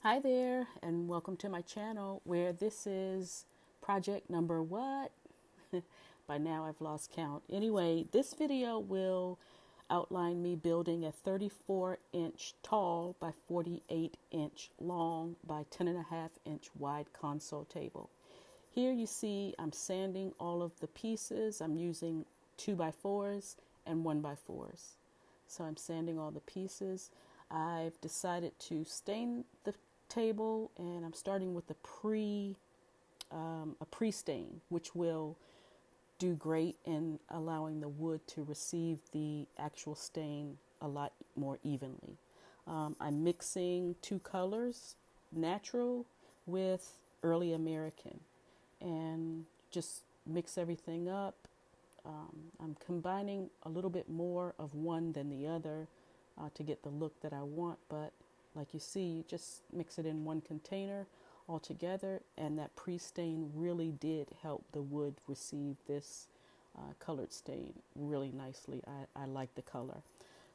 Hi there, and welcome to my channel where this is project number what? By now I've lost count. Anyway, this video will outline me building a 34-inch tall by 48-inch long by 10.5-inch wide console table. Here you see I'm sanding all of the pieces. I'm using 2x4s and 1x4s. So I'm sanding all the pieces. I've decided to stain the table, and I'm starting with a pre-stain, which will do great in allowing the wood to receive the actual stain a lot more evenly. I'm mixing two colors, natural with early American, and just mix everything up. I'm combining a little bit more of one than the other to get the look that I want, but like you see, you just mix it in one container all together, and that pre-stain really did help the wood receive this colored stain really nicely. I like the color.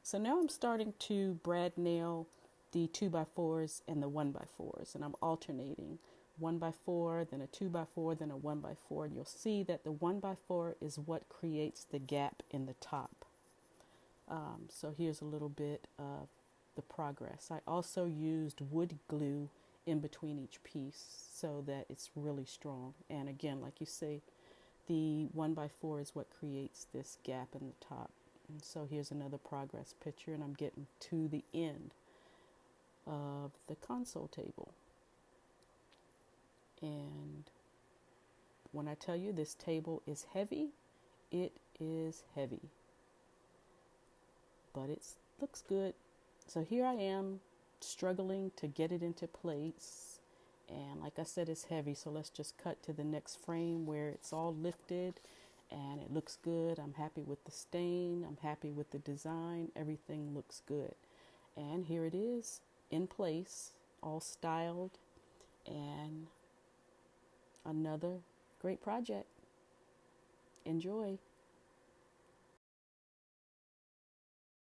So now I'm starting to brad nail the 2x4s and the 1x4s, and I'm alternating 1x4, then a 2x4, then a 1x4, and you'll see that the 1x4 is what creates the gap in the top. So here's a little bit of the progress. I also used wood glue in between each piece so that it's really strong. And again, like you say, the 1x4 is what creates this gap in the top. And so here's another progress picture, and I'm getting to the end of the console table. And when I tell you this table is heavy, it is heavy. But it looks good. So here I am struggling to get it into place. And like I said, it's heavy. So let's just cut to the next frame where it's all lifted and it looks good. I'm happy with the stain. I'm happy with the design. Everything looks good. And here it is in place, all styled, and another great project. Enjoy.